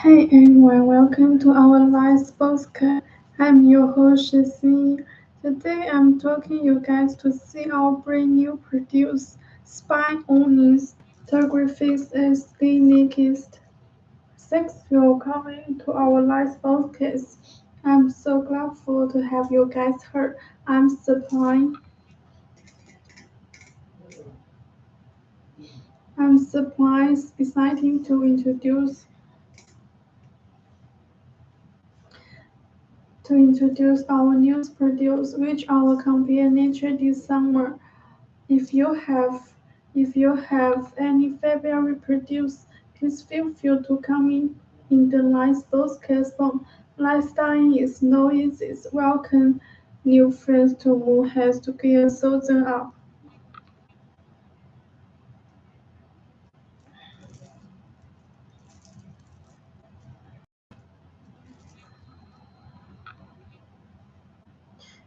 Hey everyone, welcome to our live podcast. I'm your host Shizzy. Today I'm talking you guys to see our brand new produce spine onions, photographies as the next. Thanks for coming to our live podcast. I'm so grateful to have you guys here. I'm surprised, exciting to introduce our news produce, which our company nature this summer. If you have if you have any February produce, please feel free to come in the live podcast form. Lifestyle is no easy. Welcome new friends to move hands to get them up.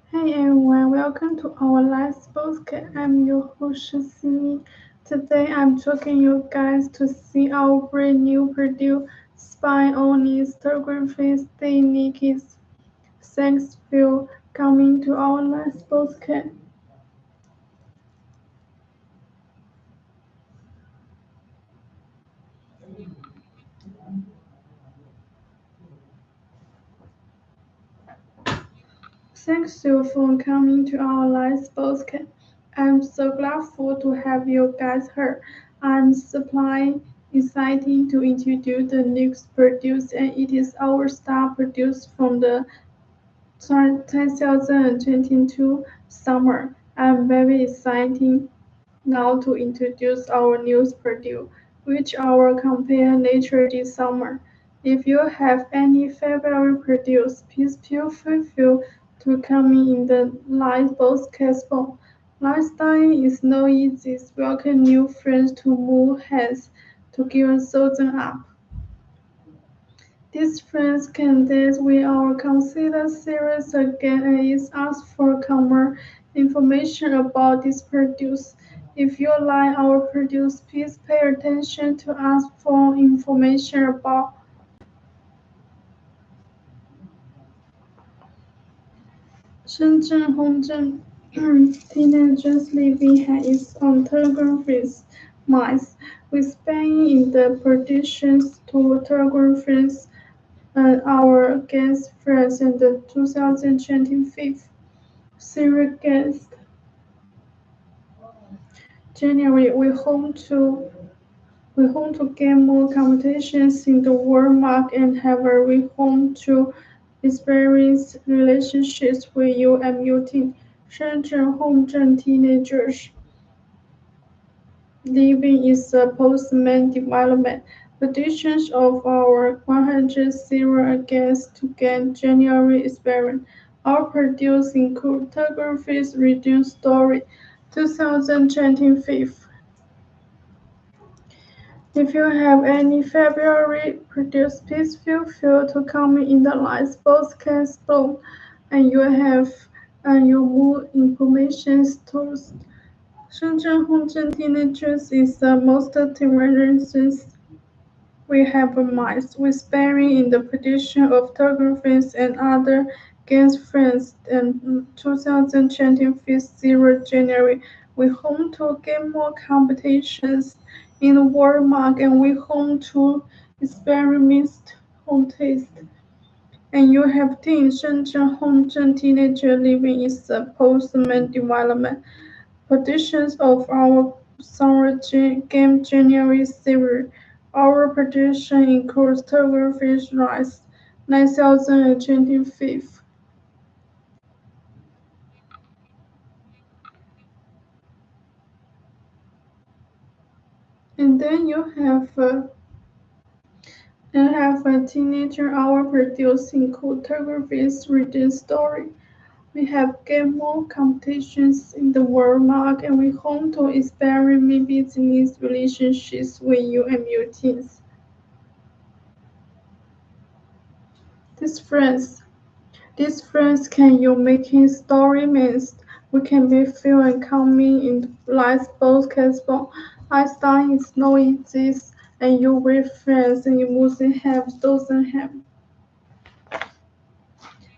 Hey everyone, welcome to our live podcast. I'm your host Simi. Today I'm taking you guys to see our brand new produce spy on Instagram face day Nikki's. Thanks for coming to our last podcast. Thanks you for coming to our last podcast. I'm so grateful to have you guys here. I'm supply excited to introduce the next produce and it is our star produce from the 2022 summer. I'm very excited now to introduce our news produce, which our compare nature this summer. If you have any favorite produce, please feel free to come in the live podcast form. Lifestyle is no easy. Welcome new friends to move hands to give them up. These friends candidates we are consider serious again and is asked for common information about this produce. If you like our produce, please pay attention to ask for information about Shenzhen Hongzhen. Teenagers living here is on telegraphies mice, with Spain in the predictions to telegraphies and our guest friends in the 2025 series guest. January, we home to get more competitions in the world market and have a we home to experience relationships with you and your team. Shenzhen Hongzhen teenagers living is a post-man development. Petitions of our 100 serial against to gain January experience. Our produce include photographies, reduced story, 2025. If you have any February produce, please feel free to comment in the live podcast below, and you have and you more information tools. Shenzhen Hongzhen teenagers is the most tolerances we have mice with bearing in the production of photographies and other games friends and 2025 0 January. We home to game more competitions in the world mark and we home to experiment home taste. And you have teen Shenzhen Hongzhen teenager living is the post-man development. Productions of our summer game January series. Our production includes Tigerfish Rice 9025. And then you have and have a teenager hour producing photographies reading story. We have gamble competitions in the world mark and we home to experiment business relationships with you and your teens. These friends These friends can you making story means we can be feel and coming in life both possible. Einstein is no exist and you with friends and you mustn't have doesn't have.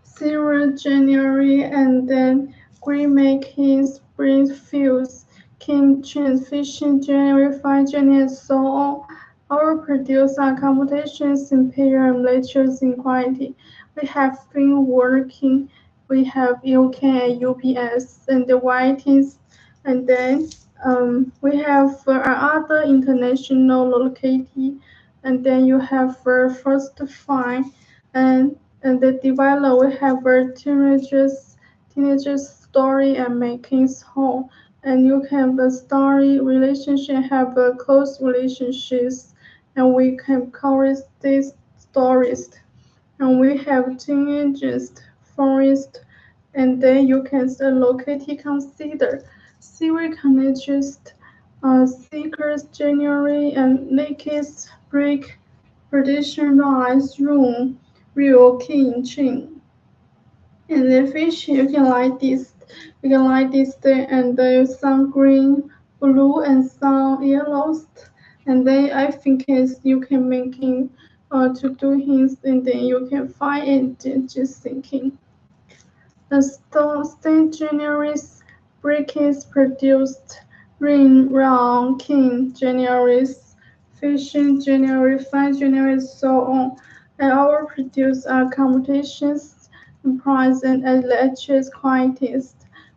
0 January and then green making spring fields, King fishing January 5 January and so on. Our producer computations in period and lectures in quality. We have been working. We have UK and UPS and the whitings and then we have other international locality and then you have first find and the developer will have a teenagers story and making home. And you can have a story relationship, have a close relationships, and we can cover these stories. And we have teenagers, forest, and then you can locate consider. Civil connections, seekers, January, and naked break, predation rise, room, real king, chain. And the fish you can like this and some green, blue and some yellows. And then I think is you can making to do hints and then you can find it just thinking. The state generates breakers produced ring round king generates fishing generate fine generate so on. And our produce computations and price and electric quantities.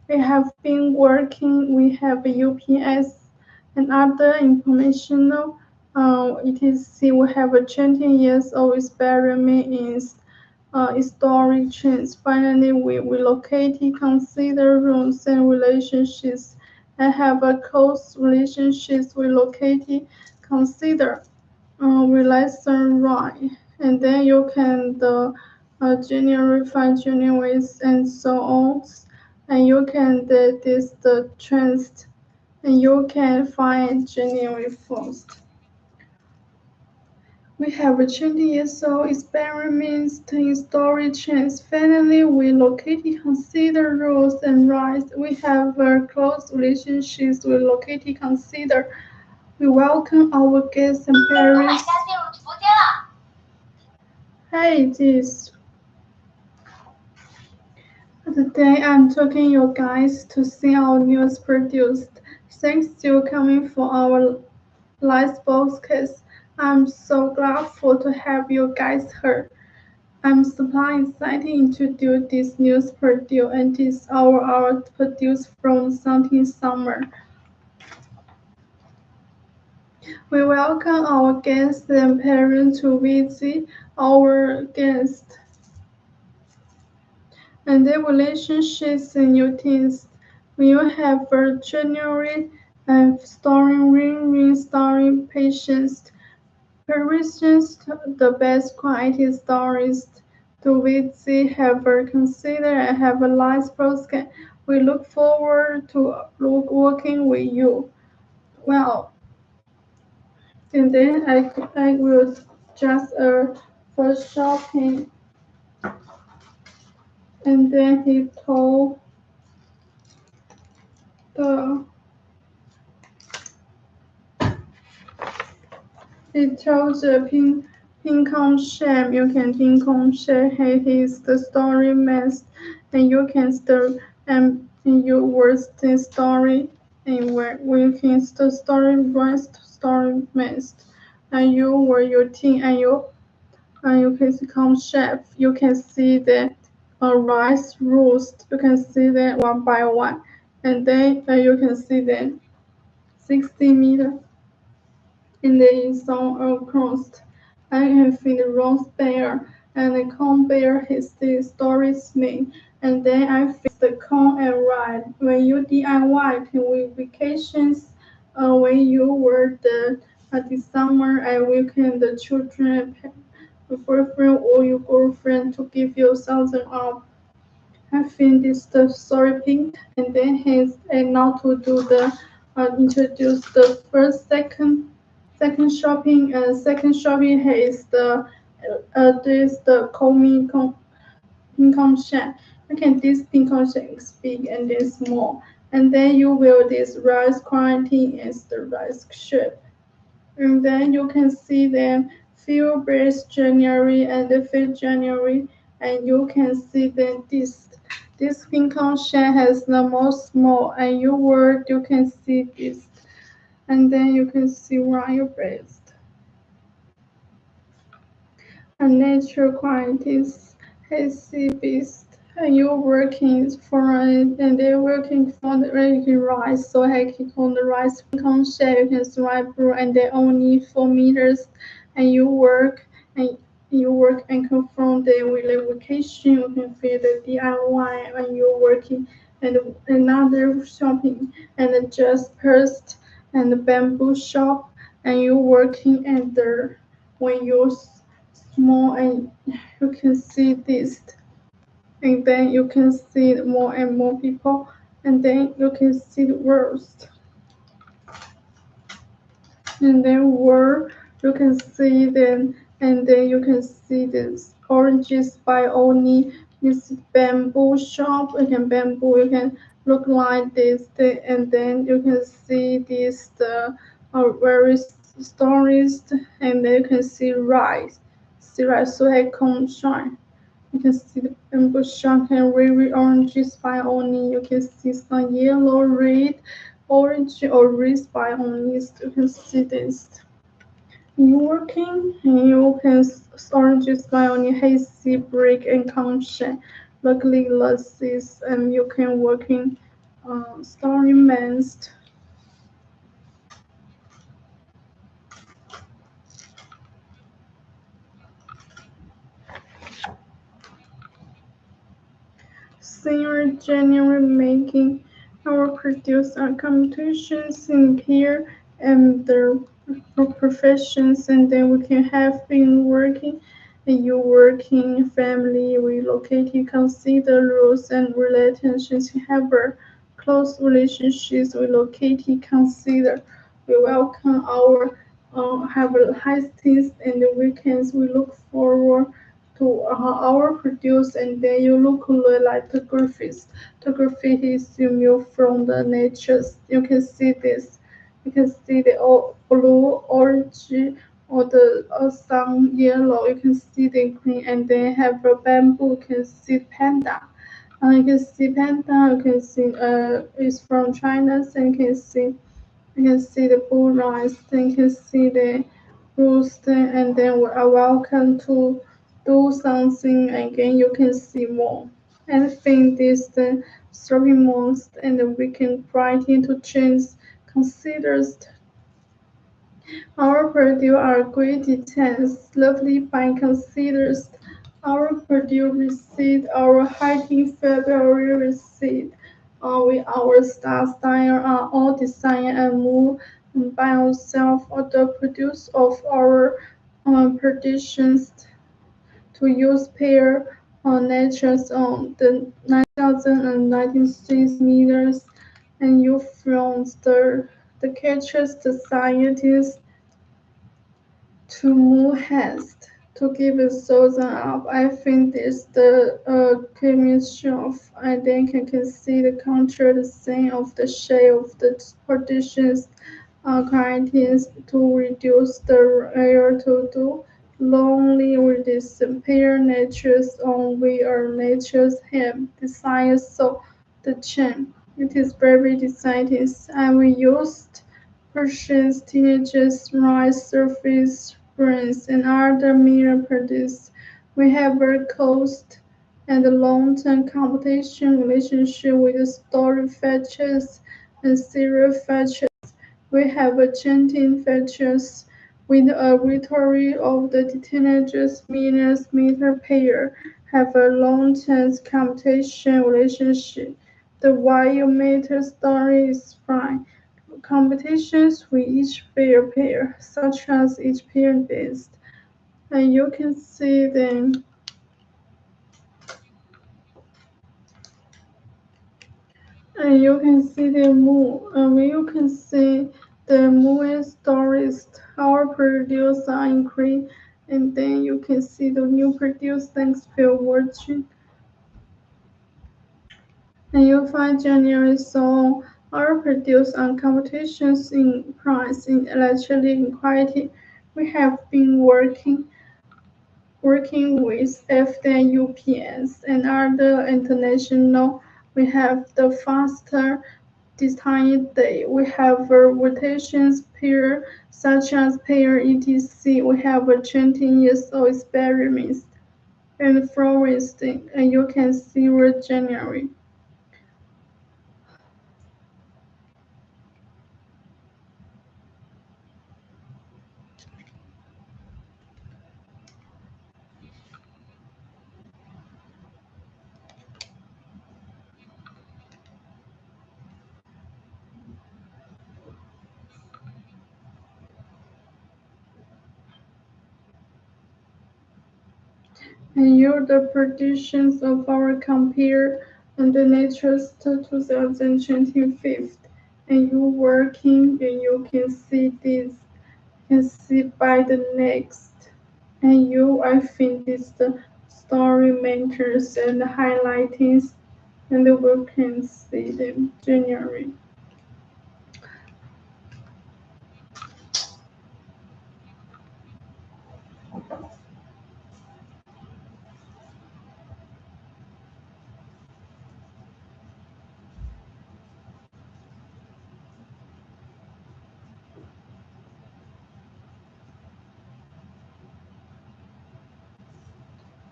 We have been working, we have UPS and other informational etc. We have a 20 years of experiment in historic trends. Finally, we relocated, consider rules and relationships, and have a close relationships with located, consider relation right. And then you can the generate find generates and so on. And you can this the trends and you can find generate first. We have a 20 years old experiments in story chains. Finally, we located consider rules and rights. We have close relationships with located consider. We welcome our guests and parents. Hey, this today I'm talking you guys to see our news produced. Thanks to coming for our live podcast. I'm so grateful to have you guys here. I'm super excited to do this news produce and this our art produced from something summer. We welcome our guests and parents to visit our guests and their relationships and routines. When you have a January and ring story patience, Parisians the best quality stories to visit have consider and have a nice prospect. We look forward to working with you. Well, and then I will just first shopping, and then the he told the Ping Kong Sham you can Ping Kong share his the story mess and you can still and you words the story and where you can the story rest story mess and you were your team and you can become chef. You can see the rice roast. You can see that one by one, and then you can see the 60 meter and there is some crust. I can feel the roast bear and the corn bear his the stories made. And then I fix the corn and ride. When you DIY with vacations, when you were the summer, I weekend the children boyfriend or your girlfriend to give you something up. I think this the story pink, and then he's and now to do the introduce the first second shopping, and second shopping is the this the coming income share. You can this income share is big and then small, and then you will this rice quantity is the rice shape, and then you can see them few base January and the 5th January, and you can see that this income share has the most small, and you work you can see this, and then you can see wire based and natural quantities hazy beast, and you're working for it, and they're working for the regular rice, so I click on the rice income share, you can swipe through, and they only 4 meters, and you work and confirm the relocation, you can feel the DIY, and you're working and another shopping and just first and the bamboo shop, and you're working at the when you're small, and you can see this, and then you can see more and more people, and then you can see the worst, and then where you can see them, and then you can see this oranges by only this bamboo shop, you can bamboo, you can look like this, and then you can see this the very stories, and then you can see rice, so I can shine. You can see the bamboo shark and very oranges by only. You can see some yellow, red, orange, or red by only. You can see this. You working, and you can oranges by only hazy brick and concha. Luckily, lasses, and you can working story mast. Senior January making our produce our competitions in here and their professions, and then we can have been working, and you working family relocating consider rules and relationships have a close relationships relocating consider. We welcome our have a high seas and the weekends, we look forward to our produce, and then you look like the graphics. The graffiti is you from the natures. You can see this. You can see the blue, orange, or the some yellow. You can see the green, and then have a bamboo. You can see panda. You can see panda. You can see it's from China. So you can see the bull rice. Then you can see the rooster, and then we are welcome to do something again. You can see more. And think this the shopping malls and the weekend writing to change considers our Purdue are great details, lovely by considers. Our Purdue receipt, our hiding February receipt. We our style are all designed and moved by ourselves or the produce of our predictions to use pair natures on the 9,096 meters, and you from the catchers societies to move haste to give it thousand up. I think this the chemistry of I think I can see the contour the same of the shape of the partitions quantities to reduce the error to do lonely with disappear natures on we are nature's him desires so the chain. It is very decided. I will use Persians, teenagers, rice surface brains, and other mirror produce. We have very close and long-term competition relationship with the story fetches and serial fetches. We have a chanting fetches with a rhetoric of the teenagers, meter pair have a long-term competition relationship. The while meter story is fine. Competitions with each pair, such as each pair based. and you can see the moon. You can see the movie stories our producer increase, and then you can see the new produce. Thanks for watching. And you find January so our produce on competitions in price, in electricity, in quality. We have been working with FDN UPS and other international. We have the faster design day. We have rotations pair such as pair etc. We have a 20 years old experiments and floristing, and you can see January. And you're the predictions of our compare and the nature's 2025. And you working and you can see this, can see by the next. And you, I think this the story makers and highlightings and we can see them January.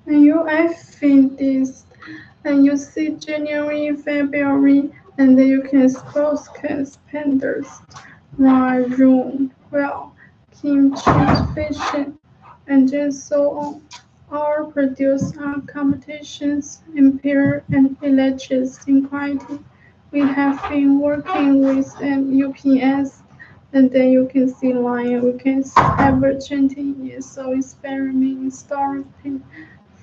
And you, I think this, and you see January, February, and then you can both can spenders, room, well, kimchi, fishing, and then so on. Our produce our competitions in peer and villages in quality. We have been working with an UPS, and then you can see line. We can have a 20 years so experiment in storage.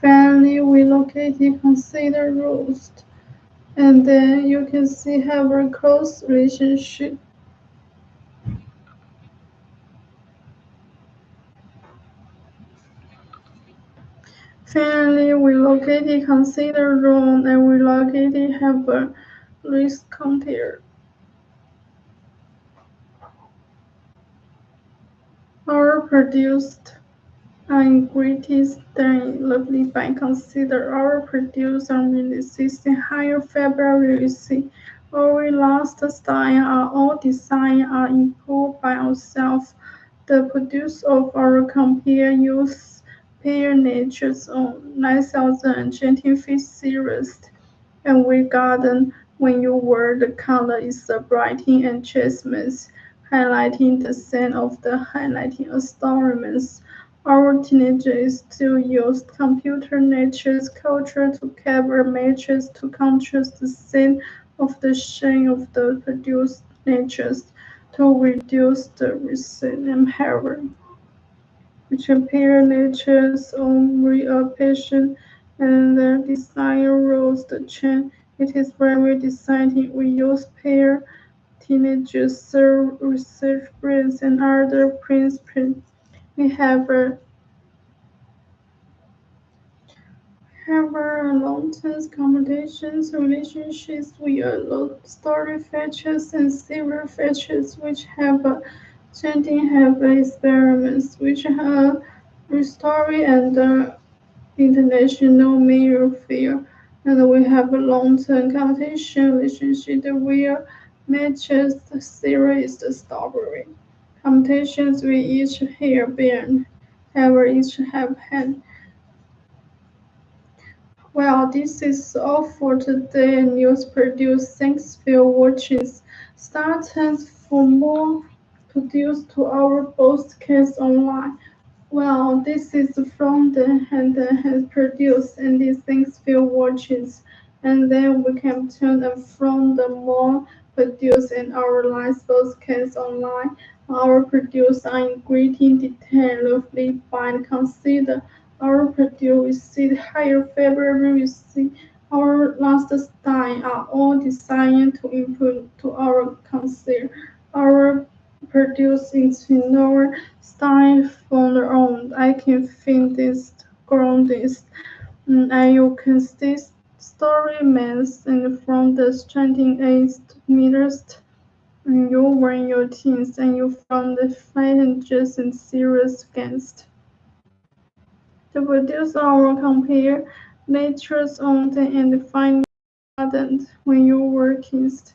Finally, we located consider roast, and then you can see have a close relationship. Finally, we located consider room, and we located have a risk compare. Our produced ingredients then lovely by consider our produce and releases in higher February. Our last style are all design are improved by ourselves. The produce of our compare use pair nature's own 9025 series and we garden when you wear the color is the brightening and jasmines, highlighting the scent of the highlighting experiments. Our teenagers still use computer nature's culture to cover matches to contrast the scent of the shade of the produced natures to reduce the recent hair which appear nature's own reapplication and the design rules the chain. It is very deciding we use pair teenagers serve research brands and other principles. We have a long-term accommodations relationships with a lot story features and several features which have a changing have experiments which have story and international major fair, and we have a long-term competition relationship where matches the series the strawberry. Competitions we each have been have each have had. Well, this is all for today. News produced. Thanks for watching. Start for more produced to our podcast online. Well, this is from the hand that has produced and these things feel watches. And then we can turn them from the more produced and our live podcast online. Our produce are in great detail and consider our produce with higher favorability. Our last style are all designed to improve to our consider. Our produce is no style from their own. I can find this grounded and you can see story mass and from the stranding 8 meters you were in your teens and you from the fighting just and serious against. To produce our compare nature's own and find ardent when you were kids.